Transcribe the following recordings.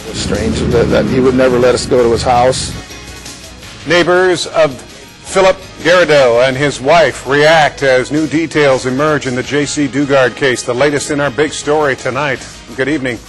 It was strange that he would never let us go to his house. Neighbors of Phillip Garrido and his wife react as new details emerge in the Jaycee Dugard case, the latest in our big story tonight. Good evening.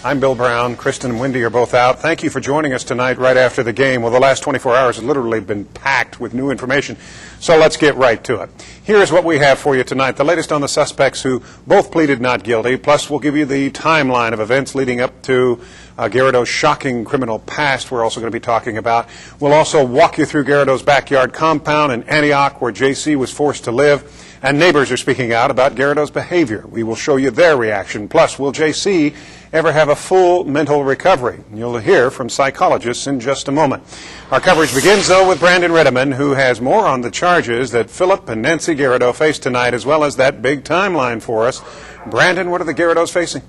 I'm Bill Brown. Kristen and Wendy are both out. Thank you for joining us tonight right after the game. Well, the last 24 hours have literally been packed with new information, so let's get right to it. Here is what we have for you tonight. The latest on the suspects who both pleaded not guilty, plus we'll give you the timeline of events leading up to Garrido's shocking criminal past we're also going to be talking about. We'll also walk you through Garrido's backyard compound in Antioch where Jaycee was forced to live. And neighbors are speaking out about Garrido's behavior. We will show you their reaction. Plus, will Jaycee ever have a full mental recovery? You'll hear from psychologists in just a moment. Our coverage begins, though, with Brandon Rittiman, who has more on the charges that Phillip and Nancy Garrido face tonight, as well as that big timeline for us. Brandon, what are the Garridos facing?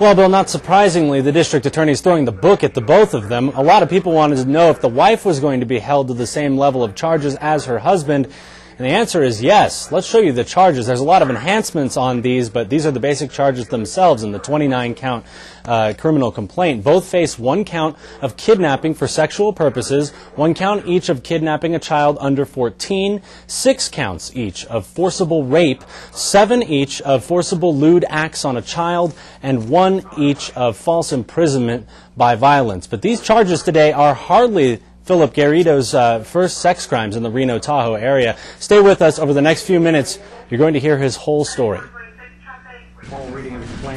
Well, Bill, not surprisingly, the district attorney is throwing the book at the both of them. A lot of people wanted to know if the wife was going to be held to the same level of charges as her husband. And the answer is yes. Let's show you the charges. There's a lot of enhancements on these, but these are the basic charges themselves in the 29-count criminal complaint. Both face 1 count of kidnapping for sexual purposes, 1 count each of kidnapping a child under 14, 6 counts each of forcible rape, 7 each of forcible lewd acts on a child, and 1 each of false imprisonment by violence. But these charges today are hardly Phillip Garrido's first sex crimes in the Reno, Tahoe area. Stay with us over the next few minutes. You're going to hear his whole story.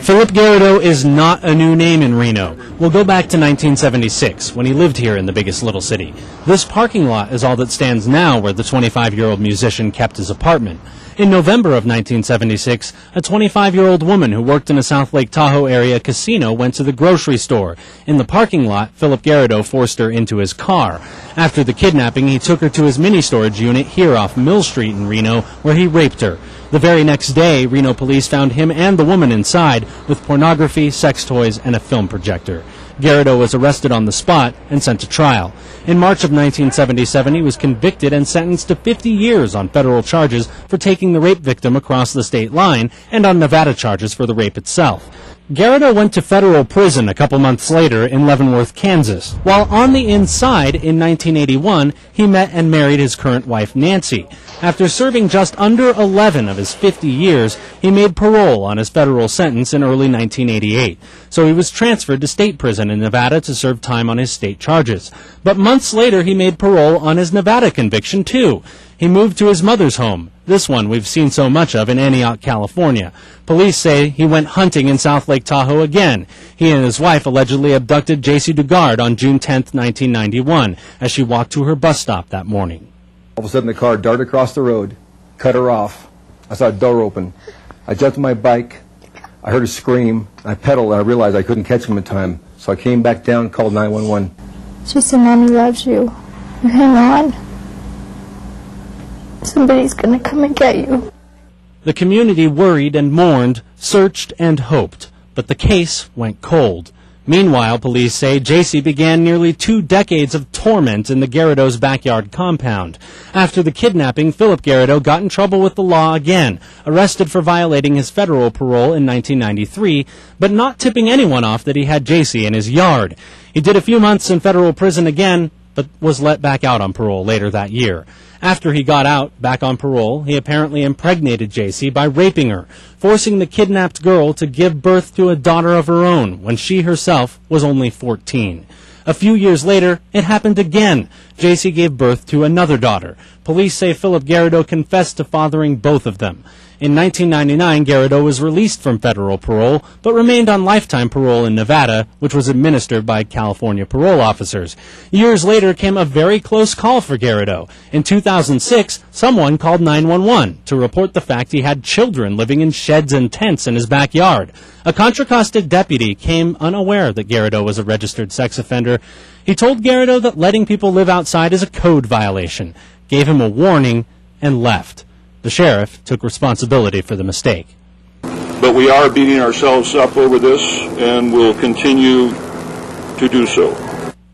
Phillip Garrido is not a new name in Reno. We'll go back to 1976, when he lived here in the biggest little city. This parking lot is all that stands now where the 25-year-old musician kept his apartment. In November of 1976, a 25-year-old woman who worked in a South Lake Tahoe area casino went to the grocery store. In the parking lot, Phillip Garrido forced her into his car. After the kidnapping, he took her to his mini-storage unit here off Mill Street in Reno, where he raped her. The very next day, Reno police found him and the woman inside with pornography, sex toys, and a film projector. Garrido was arrested on the spot and sent to trial. In March of 1977, he was convicted and sentenced to 50 years on federal charges for taking the rape victim across the state line and on Nevada charges for the rape itself. Garrido went to federal prison a couple months later in Leavenworth, Kansas. While on the inside in 1981, he met and married his current wife, Nancy. After serving just under 11 of his 50 years, he made parole on his federal sentence in early 1988. So he was transferred to state prison in Nevada to serve time on his state charges. But months later, he made parole on his Nevada conviction, too. He moved to his mother's home. This one we've seen so much of in Antioch, California. Police say he went hunting in South Lake Tahoe again. He and his wife allegedly abducted Jaycee Dugard on June 10, 1991, as she walked to her bus stop that morning. All of a sudden the car darted across the road, cut her off. I saw a door open. I jumped on my bike. I heard her scream. I pedaled and I realized I couldn't catch him in time. So I came back down, called 911. She said, Mommy loves you. You hang on. Somebody's going to come and get you. The community worried and mourned, searched and hoped, but the case went cold. Meanwhile, police say Jaycee began nearly 2 decades of torment in the Garrido's backyard compound. After the kidnapping, Phillip Garrido got in trouble with the law again, arrested for violating his federal parole in 1993, but not tipping anyone off that he had Jaycee in his yard. He did a few months in federal prison again, but was let back out on parole later that year. After he got out, back on parole, he apparently impregnated Jaycee by raping her, forcing the kidnapped girl to give birth to a daughter of her own when she herself was only 14. A few years later, it happened again. Jaycee gave birth to another daughter. Police say Phillip Garrido confessed to fathering both of them. In 1999, Garrido was released from federal parole, but remained on lifetime parole in Nevada, which was administered by California parole officers. Years later came a very close call for Garrido. In 2006, someone called 911 to report the fact he had children living in sheds and tents in his backyard. A Contra Costa deputy came unaware that Garrido was a registered sex offender. He told Garrido that letting people live outside is a code violation, gave him a warning, and left. The sheriff took responsibility for the mistake. But we are beating ourselves up over this, and will continue to do so.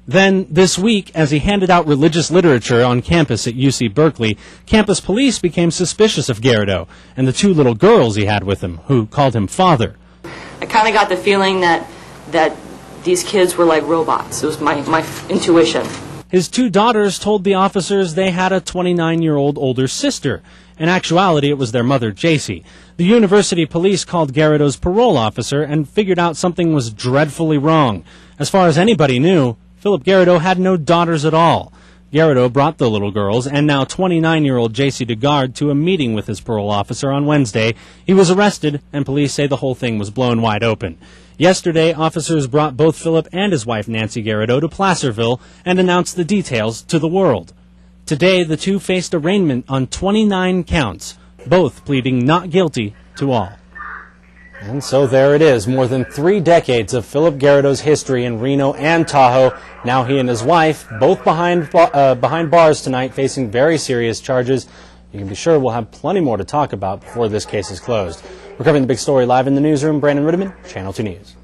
Then, this week, as he handed out religious literature on campus at UC Berkeley, campus police became suspicious of Garrido and the 2 little girls he had with him, who called him father. I kind of got the feeling that these kids were like robots. It was my intuition. His two daughters told the officers they had a 29-year-old older sister. In actuality, it was their mother, Jaycee. The university police called Garrido's parole officer and figured out something was dreadfully wrong. As far as anybody knew, Phillip Garrido had no daughters at all. Garrido brought the little girls and now 29-year-old Jaycee Dugard to a meeting with his parole officer on Wednesday. He was arrested, and police say the whole thing was blown wide open. Yesterday, officers brought both Phillip and his wife Nancy Garrido to Placerville and announced the details to the world. Today, the two faced arraignment on 29 counts, both pleading not guilty to all. And so there it is, more than 3 decades of Phillip Garrido's history in Reno and Tahoe. Now he and his wife, both behind bars tonight, facing very serious charges. You can be sure we'll have plenty more to talk about before this case is closed. We're covering the big story live in the newsroom. Brandon Rittiman, Channel 2 News.